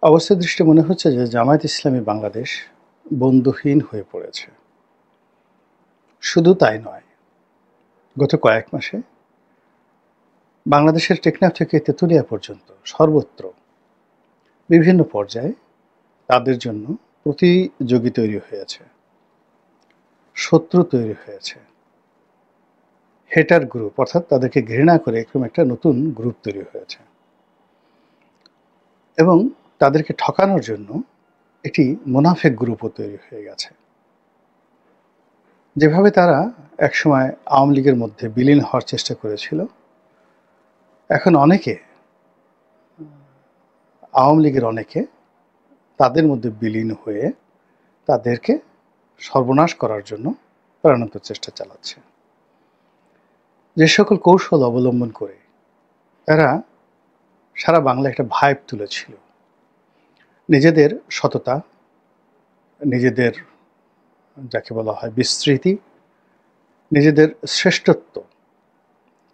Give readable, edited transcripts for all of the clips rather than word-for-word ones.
অবস্থা দৃষ্টে মনে হচ্ছে যে জামায়াত ইসলামী বাংলাদেশ বন্ধুহীন হয়ে পড়েছে। শুধু তাই নয়, গত কয়েক মাসে বাংলাদেশের টেকনাফ থেকে তেঁতুলিয়া পর্যন্ত সর্বত্র বিভিন্ন পর্যায়ে তাদের জন্য প্রতিযোগী তৈরি হয়েছে, শত্রু তৈরি হয়েছে, হেটার গ্রুপ অর্থাৎ তাদেরকে ঘৃণা করে এরকম একটা নতুন গ্রুপ তৈরি হয়েছে এবং তাদেরকে ঠকানোর জন্য একটি মুনাফেক গ্রুপও তৈরি হয়ে গেছে। যেভাবে তারা একসময় আওয়ামী লীগের মধ্যে বিলীন হওয়ার চেষ্টা করেছিল, এখন আওয়ামী লীগের অনেকে তাদের মধ্যে বিলীন হয়ে তাদেরকে সর্বনাশ করার জন্য প্রাণান্ত চেষ্টা চালাচ্ছে। যে সকল কৌশল অবলম্বন করে তারা সারা বাংলায় একটা ভাইব তুলেছিল, নিজেদের সততা, নিজেদের যাকে বলা হয় বিস্তৃতি, নিজেদের শ্রেষ্ঠত্ব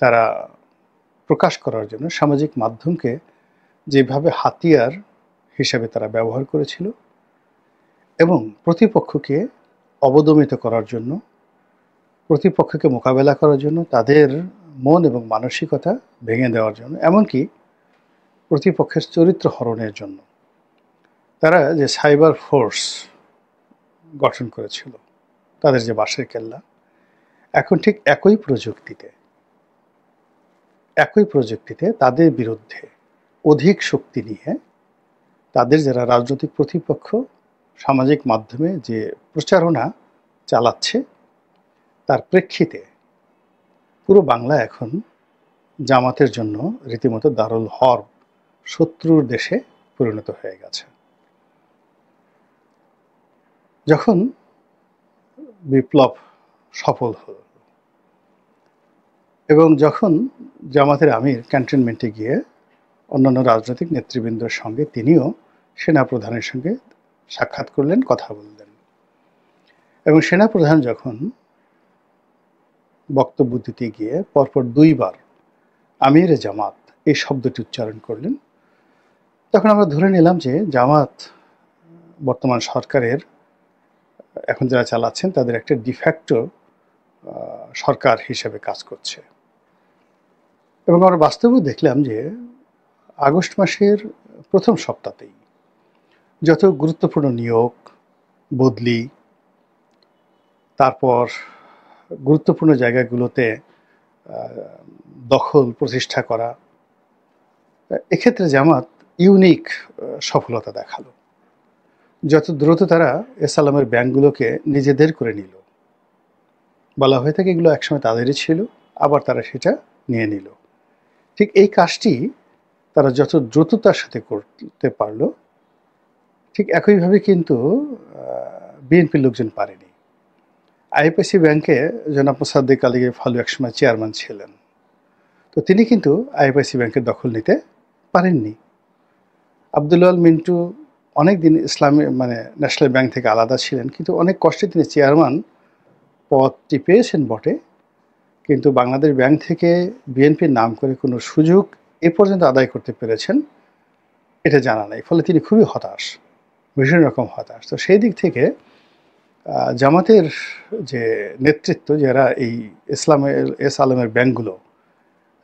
তারা প্রকাশ করার জন্য সামাজিক মাধ্যমকে যেভাবে হাতিয়ার হিসেবে তারা ব্যবহার করেছিল এবং প্রতিপক্ষকে অবদমিত করার জন্য, প্রতিপক্ষকে মোকাবেলা করার জন্য, তাদের মন এবং মানসিকতা ভেঙে দেওয়ার জন্য, এমনকি প্রতিপক্ষের চরিত্র হরণের জন্য তারা যে সাইবার ফোর্স গঠন করেছিল, তাদের যে বাঁশের কেল্লা, এখন ঠিক একই প্রযুক্তিতে তাদের বিরুদ্ধে অধিক শক্তি নিয়ে তাদের যারা রাজনৈতিক প্রতিপক্ষ সামাজিক মাধ্যমে যে প্রচারণা চালাচ্ছে, তার প্রেক্ষিতে পুরো বাংলা এখন জামাতের জন্য রীতিমতো দারুল হরব, শত্রুর দেশে পরিণত হয়ে গেছে। যখন বিপ্লব সফল হল এবং যখন জামাতের আমির ক্যান্টনমেন্টে গিয়ে অন্যান্য রাজনৈতিক নেতৃবৃন্দের সঙ্গে তিনিও সেনাপ্রধানের সঙ্গে সাক্ষাৎ করলেন, কথা বললেন, এবং সেনাপ্রধান যখন বক্তব্য দিতে গিয়ে পরপর ২ বার আমিরে জামাত এই শব্দটি উচ্চারণ করলেন, তখন আমরা ধরে নিলাম যে জামাত বর্তমান সরকারের এখন যারা চালাচ্ছেন তাদের একটা ডিফ্যাক্টো সরকার হিসেবে কাজ করছে। এবং আমরা বাস্তবেও দেখলাম যে আগস্ট মাসের প্রথম সপ্তাহতেই যত গুরুত্বপূর্ণ নিয়োগ, বদলি, তারপর গুরুত্বপূর্ণ জায়গাগুলোতে দখল প্রতিষ্ঠা করা, এক্ষেত্রে জামাত ইউনিক সফলতা দেখালো। যত দ্রুত তারা এসালামের ব্যাংকগুলোকে নিজেদের করে নিল, বলা হয়ে থাকে এগুলো একসময় তাদেরই ছিল, আবার তারা সেটা নিয়ে নিল। ঠিক এই কাজটি তারা যত দ্রুততার সাথে করতে পারলো, ঠিক একইভাবে কিন্তু বিএনপির লোকজন পারেনি। আইএফআইসি ব্যাংকে জনাব মোসাদ্দেক আলী ফালু একসময় চেয়ারম্যান ছিলেন, তো তিনি কিন্তু আইএফআইসি ব্যাংকের দখল নিতে পারেননি। আব্দুল মিন্টু অনেক দিন ইসলামী ন্যাশনাল ব্যাংক থেকে আলাদা ছিলেন, কিন্তু অনেক কষ্টে তিনি চেয়ারম্যান পদটি পেয়েছেন বটে, কিন্তু বাংলাদেশ ব্যাংক থেকে বিএনপির নাম করে কোনো সুযোগ এ পর্যন্ত আদায় করতে পেরেছেন এটা জানা নেই। ফলে তিনি খুবই হতাশ, ভীষণ রকম হতাশ। তো সেই দিক থেকে জামাতের যে নেতৃত্ব, যারা এই আলমের ব্যাংকগুলো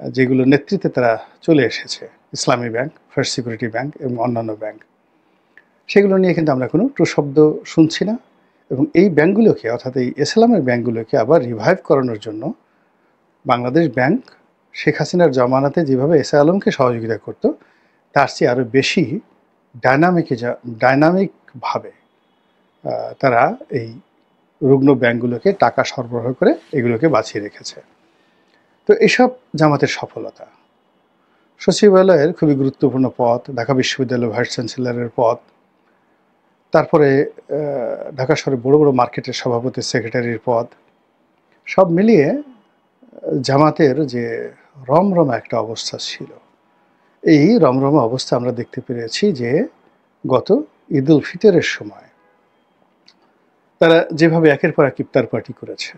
যেগুলো নেতৃত্বে তারা চলে এসেছে, ইসলামী ব্যাংক, ফার্স্ট সিকিউরিটি ব্যাংক এবং অন্যান্য ব্যাংক, সেগুলো নিয়ে কিন্তু আমরা কোনো টু শব্দ শুনছি না। এবং এই ব্যাংকগুলোকে, অর্থাৎ এই ইসলামের ব্যাংকগুলোকে আবার রিভাইভ করানোর জন্য বাংলাদেশ ব্যাংক শেখ হাসিনার জমানাতে যেভাবে আলমকে সহযোগিতা করত, তার চেয়ে আরও বেশি ডাইনামিকভাবে তারা এই রুগ্ন ব্যাংকগুলোকে টাকা সরবরাহ করে এগুলোকে বাঁচিয়ে রেখেছে। তো এসব জামাতের সফলতা। সচিবালয়ের খুবই গুরুত্বপূর্ণ পদ, ঢাকা বিশ্ববিদ্যালয়ের ভাইস চ্যান্সেলরের পদ, তারপরে ঢাকা শহরে বড় বড় মার্কেটের সভাপতি, সেক্রেটারির পদ, সব মিলিয়ে জামাতের যে রমরমা একটা অবস্থা ছিল, এই রমরমা অবস্থা আমরা দেখতে পেরেছি যে গত ঈদ উল ফিতরের সময় তারা যেভাবে একের পর এক ইফতার পার্টি করেছে,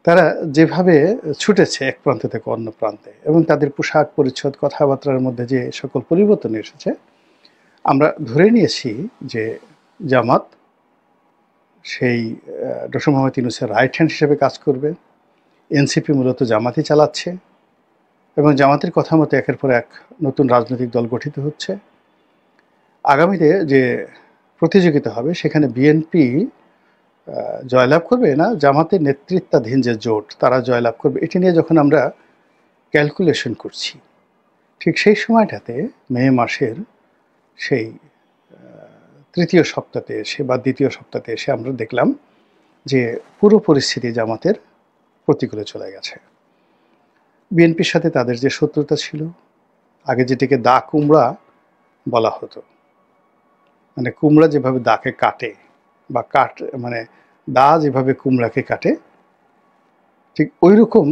তারা যেভাবে ছুটেছে এক প্রান্ত থেকে অন্য প্রান্তে, এবং তাদের পোশাক পরিচ্ছদ, কথাবার্তার মধ্যে যে সকল পরিবর্তন এসেছে, আমরা ধরে নিয়েছি যে জামাত সেই ডক্টর মোহাম্মদ ইউনূসের রাইট হ্যান্ড হিসেবে কাজ করবে। এনসিপি মূলত জামাতই চালাচ্ছে এবং জামাতের কথা মতো একের পর এক নতুন রাজনৈতিক দল গঠিত হচ্ছে। আগামীতে যে প্রতিযোগিতা হবে সেখানে বিএনপি জয়লাভ করবে না জামাতের নেতৃত্বাধীন যে জোট তারা জয়লাভ করবে, এটি নিয়ে যখন আমরা ক্যালকুলেশন করছি, ঠিক সেই সময়টাতে মে মাসের সেই তৃতীয় সপ্তাহে এসে বা দ্বিতীয় সপ্তাহে এসে আমরা দেখলাম যে পুরো পরিস্থিতি জামাতের প্রতিকূলে চলে গেছে। বিএনপির সাথে তাদের যে শত্রুতা ছিল, আগে যেটিকে দা কুমড়া বলা হতো, মানে কুমড়া যেভাবে দাকে কাটে বা মানে দা যেভাবে কুমড়াকে কাটে, ঠিক ওই রকম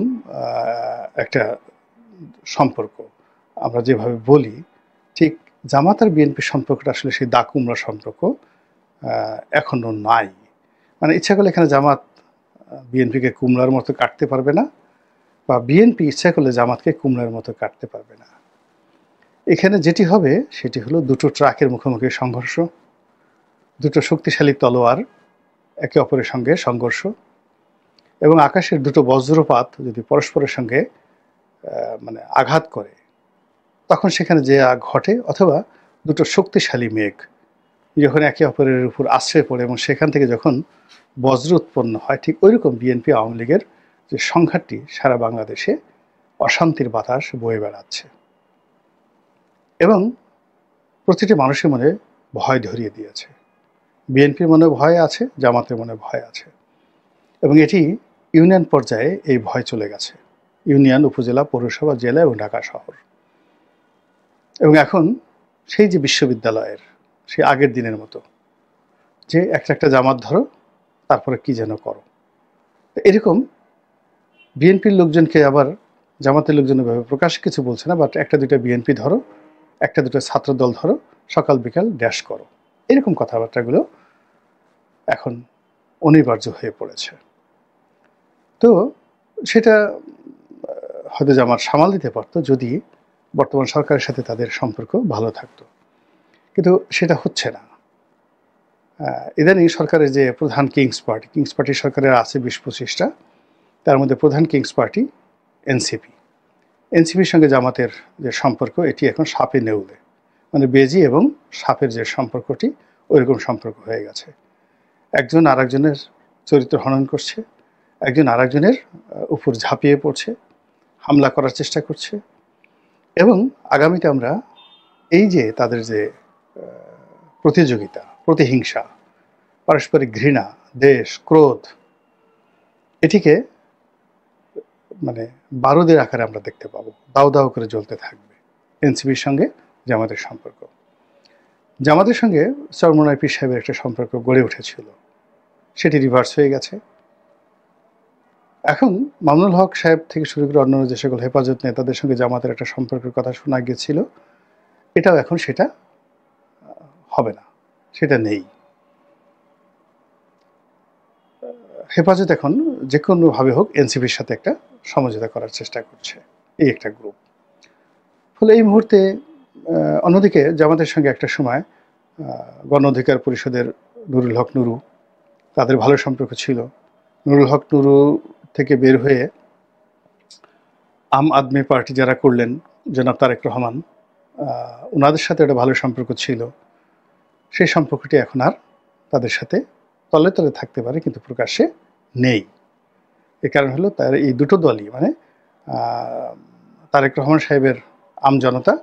একটা সম্পর্ক আমরা যেভাবে বলি, ঠিক জামাত আর বিএনপির সম্পর্কটা আসলে সেই দা কুমড়া সম্পর্ক এখনো নাই। মানে ইচ্ছা করলে এখানে জামাত বিএনপিকে কুমড়ার মতো কাটতে পারবে না, বা বিএনপি ইচ্ছা করলে জামাতকে কুমড়ার মতো কাটতে পারবে না। এখানে যেটি হবে সেটি হলো দুটো ট্রাকের মুখোমুখি সংঘর্ষ, দুটো শক্তিশালী তলোয়ার একে অপরের সঙ্গে সংঘর্ষ, এবং আকাশের দুটো বজ্রপাত যদি পরস্পরের সঙ্গে মানে আঘাত করে তখন সেখানে যে ঘটে, অথবা দুটো শক্তিশালী মেঘ যখন একে অপরের উপর আশ্রয় পড়ে এবং সেখান থেকে যখন বজ্র উৎপন্ন হয়, ঠিক ওইরকম বিএনপি আওয়ামী লীগের যে সংঘাতটি সারা বাংলাদেশে অশান্তির বাতাস বয়ে বেড়াচ্ছে এবং প্রতিটি মানুষের মনে ভয় ধরিয়ে দিয়েছে। বিএনপির মনে ভয় আছে, জামাতের মনে ভয় আছে, এবং এটি ইউনিয়ন পর্যায়ে এই ভয় চলে গেছে, ইউনিয়ন, উপজেলা, পৌরসভা, জেলা এবং ঢাকা শহর। এবং এখন সেই যে বিশ্ববিদ্যালয়ের সেই আগের দিনের মতো যে একটা জামাত ধরো তারপরে কি যেন করো, এরকম বিএনপির লোকজনকে আবার জামাতের লোকজন এভাবে প্রকাশ কিছু বলছে না, বাট একটা দুইটা বিএনপি ধরো, একটা দুটো ছাত্র দল ধরো, সকাল বিকাল ড্যাশ করো, এরকম কথাবার্তাগুলো এখন অনিবার্য হয়ে পড়েছে। তো সেটা হয়তো জামাত সামাল দিতে পারতো যদি বর্তমান সরকারের সাথে তাদের সম্পর্ক ভালো থাকতো, কিন্তু সেটা হচ্ছে না। ইদানিং সরকারের যে প্রধান কিংস পার্টি সরকারের আছে 20-25টা, তার মধ্যে প্রধান কিংস পার্টি এনসিপির সঙ্গে জামাতের যে সম্পর্ক এটি এখন সাপে নেউলে, মানে বেজি এবং সাপের যে সম্পর্কটি ওইরকম সম্পর্ক হয়ে গেছে। একজন আরেকজনের চরিত্র হনন করছে, একজন আরেকজনের উপর ঝাঁপিয়ে পড়ছে, হামলা করার চেষ্টা করছে, এবং আগামীতে আমরা এই যে তাদের যে প্রতিযোগিতা, প্রতিহিংসা, পারস্পরিক ঘৃণা, দেশ, ক্রোধ, এটিকে মানে বারুদের আকারে আমরা দেখতে পাবো, দাও দাও করে জ্বলতে থাকবে এনসিপির সঙ্গে জামাতের সম্পর্ক। জামাতের সঙ্গে চরমোনাই পীর সাহেবের একটা সম্পর্ক গড়ে উঠেছিল, সেটি রিভার্স হয়ে গেছে। এখন মামুনুল হক সাহেব থেকে শুরু করে অন্যান্য যে সকল হেফাজত নেতাদের সঙ্গে জামাতের একটা সম্পর্কের কথা শোনা গিয়েছিল, এটাও এখন সেটা হবে না, সেটা নেই। হেফাজত এখন যে কোনোভাবে হোক এনসিপির সাথে একটা সমঝোতা করার চেষ্টা করছে, এই একটা গ্রুপ। ফলে এই মুহূর্তে অন্যদিকে জামাতের সঙ্গে একটা সময় গণ অধিকার পরিষদের নুরুল হক নুরু, তাদের ভালো সম্পর্ক ছিল। নুরুল হক নুরু থেকে বের হয়ে আম আদমি পার্টি যারা করলেন, জনাব তারেক রহমান, ওনাদের সাথে একটা ভালো সম্পর্ক ছিল। সেই সম্পর্কটি এখন আর তাদের সাথে তলে তলে থাকতে পারে কিন্তু প্রকাশ্যে নেই। এর কারণ হলো তার এই দুটো দলই, মানে তারেক রহমান সাহেবের আম জনতা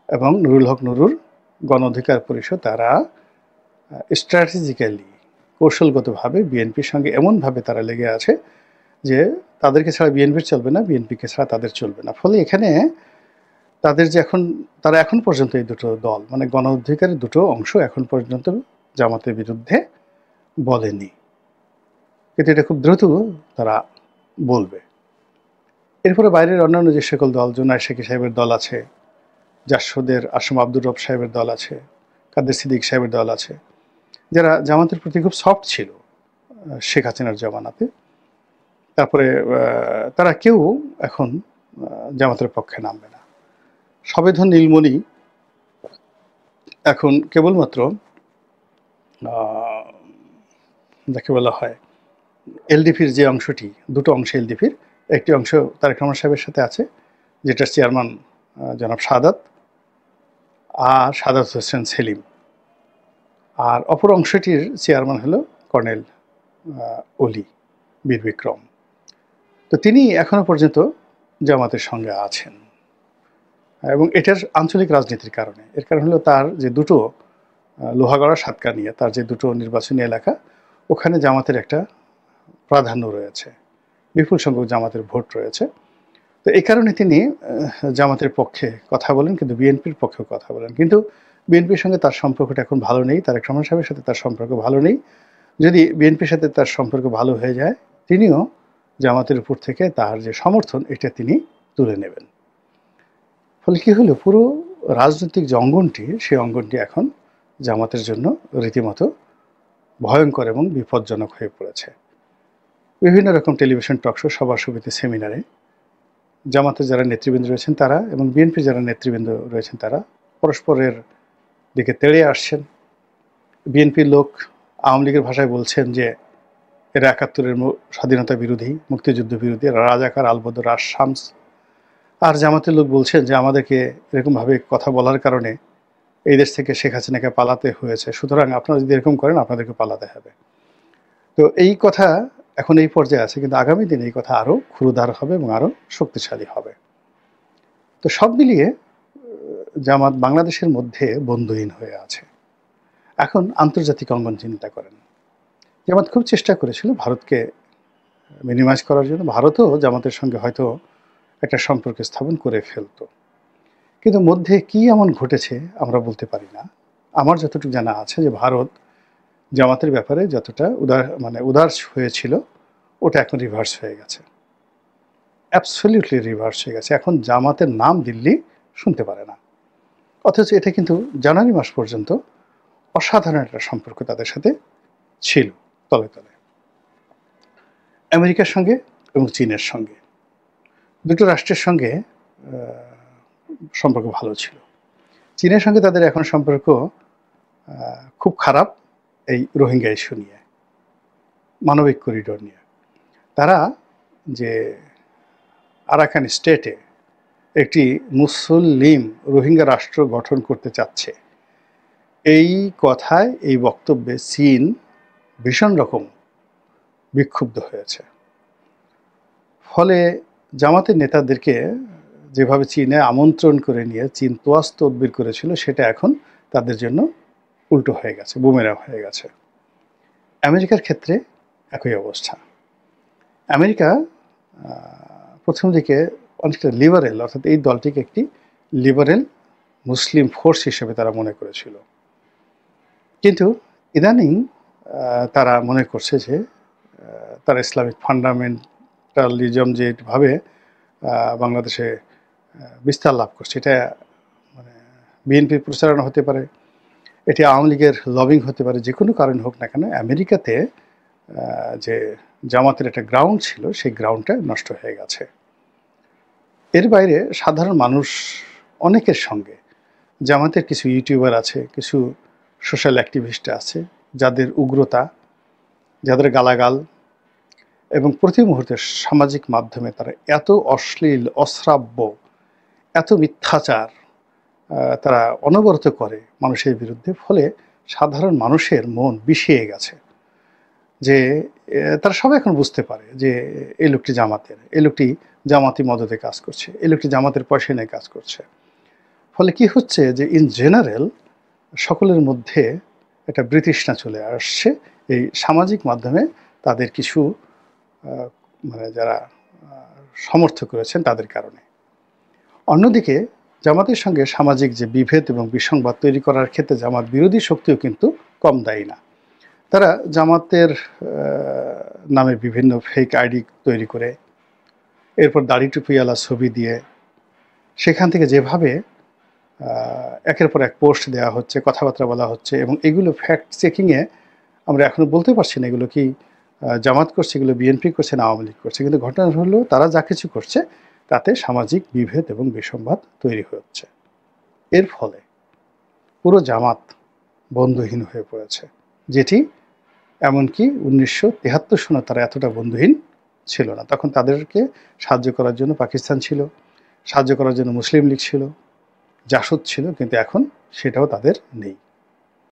এবং নুরুল হক নুরুর গণ অধিকার পরিষদ, তারা স্ট্র্যাটেজিক্যালি, কৌশলগতভাবে বিএনপির সঙ্গে এমনভাবে তারা লেগে আছে যে তাদেরকে ছাড়া বিএনপির চলবে না, বিএনপিকে ছাড়া তাদের চলবে না। ফলে এখানে তাদের যে তারা এখন পর্যন্ত এই দুটো দল, মানে গণ অধিকারের দুটো অংশ এখন পর্যন্ত জামাতের বিরুদ্ধে বলেনি, কিন্তু এটা খুব দ্রুত তারা বলবে। এরপরে বাইরের অন্যান্য যে সকল দল, জুনায়েদ সাকি সাহেবের দল আছে, জাসদের আসম আব্দুর রব সাহেবের দল আছে, কাদের সিদ্দিক সাহেবের দল আছে, যারা জামাতের প্রতি খুব সফট ছিল শেখ হাসিনার জমানাতে, তারপরে তারা কেউ এখন জামাতের পক্ষে নামবে না। সবেধন নীলমণি এখন কেবলমাত্র আহ, যাকে বলা হয় এলডিপির যে অংশটি, দুটো অংশ এলডিপির, একটি অংশ তারেক রহমান সাহেবের সাথে আছে, যেটার চেয়ারম্যান জনাব সাদাত আর সাদাত হোসেন সেলিম, আর অপর অংশটির চেয়ারম্যান হলো কর্নেল অলি বীর বিক্রম। তো তিনি এখনো পর্যন্ত জামাতের সঙ্গে আছেন, এবং এটার আঞ্চলিক রাজনীতির কারণে। এর কারণ হলো তার যে দুটো লোহাগড়া সাতকানিয়া, তার যে দুটো নির্বাচনী এলাকা, ওখানে জামাতের একটা প্রাধান্য রয়েছে, বিপুল সংখ্যক জামাতের ভোট রয়েছে। তো এই কারণে তিনি জামাতের পক্ষে কথা বলেন, কিন্তু বিএনপির পক্ষেও কথা বলেন। কিন্তু বিএনপির সঙ্গে তার সম্পর্কটা এখন ভালো নেই, তারেক রহমান সাহেবের সাথে তার সম্পর্ক ভালো নেই। যদি বিএনপির সাথে তার সম্পর্ক ভালো হয়ে যায়, তিনিও জামাতের উপর থেকে তার যে সমর্থন, এটা তিনি তুলে নেবেন। ফলে কী হলো, পুরো রাজনৈতিক যে অঙ্গনটি, সেই অঙ্গনটি এখন জামাতের জন্য রীতিমতো ভয়ঙ্কর এবং বিপজ্জনক হয়ে পড়েছে। বিভিন্ন রকম টেলিভিশন টকশো, সভা সমিতি, সেমিনারে জামাতের যারা নেতৃবৃন্দ রয়েছেন তারা এবং বিএনপির যারা নেতৃবৃন্দ রয়েছেন তারা পরস্পরের দিকে তেড়ে আসছেন। বিএনপির লোক আওয়ামী লীগের ভাষায় বলছেন যে এরা ৭১-এর স্বাধীনতা বিরোধী, মুক্তিযুদ্ধ বিরোধী, রাজাকার, আলবদর, রাজ শামস। আর জামাতের লোক বলছেন যে আমাদেরকে এরকমভাবে কথা বলার কারণে এই দেশ থেকে শেখ হাসিনাকে পালাতে হয়েছে, সুতরাং আপনারা যদি এরকম করেন আপনাদেরকে পালাতে হবে। তো এই কথা এখন এই পর্যায়ে আছে, কিন্তু আগামী দিনে এই কথা আরও ক্ষুরধার হবে এবং আরও শক্তিশালী হবে। তো সব মিলিয়ে জামাত বাংলাদেশের মধ্যে বন্ধুহীন হয়ে আছে। এখন আন্তর্জাতিক অঙ্গন চিন্তা করেন, জামাত খুব চেষ্টা করেছিল ভারতকে মিনিমাইজ করার জন্য। ভারতও জামাতের সঙ্গে হয়তো একটা সম্পর্ক স্থাপন করে ফেলতো, কিন্তু মধ্যে কি এমন ঘটেছে আমরা বলতে পারি না। আমার যতটুকু জানা আছে যে ভারত জামাতের ব্যাপারে যতটা উদার হয়েছিল, ওটা এখন রিভার্স হয়ে গেছে, অ্যাবসলিউটলি রিভার্স হয়ে গেছে। এখন জামাতের নাম দিল্লি শুনতে পারে না, অথচ এটা কিন্তু জানুয়ারি মাস পর্যন্ত অসাধারণ একটা সম্পর্ক তাদের সাথে ছিল তলে তলে। আমেরিকার সঙ্গে এবং চীনের সঙ্গে, দুটো রাষ্ট্রের সঙ্গে সম্পর্ক ভালো ছিল। চীনের সঙ্গে তাদের এখন সম্পর্ক খুব খারাপ, এই রোহিঙ্গা ইস্যু নিয়ে, মানবিক করিডোর নিয়ে। তারা যে আরাকান স্টেটে একটি মুসলিম রোহিঙ্গা রাষ্ট্র গঠন করতে চাচ্ছে, এই কথায়, এই বক্তব্যে চীন ভীষণ রকম বিক্ষুব্ধ হয়েছে। ফলে জামাতের নেতাদেরকে যেভাবে চীনে আমন্ত্রণ করে নিয়ে চীন তোয়াজ তদবির করেছিল, সেটা এখন তাদের জন্য উল্টো হয়ে গেছে, বুমেরাং হয়ে গেছে। আমেরিকার ক্ষেত্রে একই অবস্থা। আমেরিকা প্রথম দিকে অনেকটা লিবারেল, অর্থাৎ এই দলটিকে একটি লিবারেল মুসলিম ফোর্স হিসেবে তারা মনে করেছিল, কিন্তু ইদানিং তারা মনে করছে যে তারা ইসলামিক ফান্ডামেন্টালিজম যেভাবে বাংলাদেশে বিস্তার লাভ করছে, এটা মানে বিএনপির প্রচারণা হতে পারে, এটি আওয়ামী লীগের লবিং হতে পারে, যে কোনো কারণ হোক না কেন, আমেরিকাতে যে জামাতের একটা গ্রাউন্ড ছিল, সেই গ্রাউন্ডটা নষ্ট হয়ে গেছে। এর বাইরে সাধারণ মানুষ অনেকের সঙ্গে জামাতের কিছু ইউটিউবার আছে, কিছু সোশ্যাল অ্যাক্টিভিস্ট আছে, যাদের উগ্রতা, যাদের গালাগাল এবং প্রতি মুহূর্তে সামাজিক মাধ্যমে তারা এত অশ্লীল, অশ্রাব্য, এত মিথ্যাচার তারা অনবরত করে মানুষের বিরুদ্ধে। ফলে সাধারণ মানুষের মন বিষিয়ে গেছে, যে তারা সবাই এখন বুঝতে পারে যে এই লোকটি জামাতের, এই লোকটি জামাতি মদতে কাজ করছে, এই লোকটি জামাতের পয়সা নিয়ে কাজ করছে। ফলে কি হচ্ছে যে ইন জেনারেল সকলের মধ্যে একটা বিতৃষ্ণা চলে আসছে এই সামাজিক মাধ্যমে তাদের কিছু যারা সমর্থক রয়েছেন তাদের কারণে। অন্যদিকে জামাতের সঙ্গে সামাজিক যে বিভেদ এবং বিসংবাদ তৈরি করার ক্ষেত্রে জামাত বিরোধী শক্তিও কিন্তু কম দায়ী না। তারা জামাতের নামে বিভিন্ন ফেক আইডি তৈরি করে, এরপর দাড়ি টুপিওয়ালা ছবি দিয়ে সেখান থেকে যেভাবে একের পর এক পোস্ট দেওয়া হচ্ছে, কথাবার্তা বলা হচ্ছে, এবং এগুলো ফ্যাক্ট চেকিংয়ে আমরা এখনও বলতে পারছি না এগুলো কি জামাত করছে, এগুলো বিএনপি করছে না আওয়ামী লীগ করছে। কিন্তু ঘটনা হলো তারা যা কিছু করছে তাতে সামাজিক বিভেদ এবং বিসংবাদ তৈরি হচ্ছে। এর ফলে পুরো জামাত বন্ধুহীন হয়ে পড়েছে, যেটি এমনকি ১৯৭৩ সনে তারা এতটা বন্ধুহীন ছিল না। তখন তাদেরকে সাহায্য করার জন্য পাকিস্তান ছিল, সাহায্য করার জন্য মুসলিম লীগ ছিল, জাসদ ছিল, কিন্তু এখন সেটাও তাদের নেই।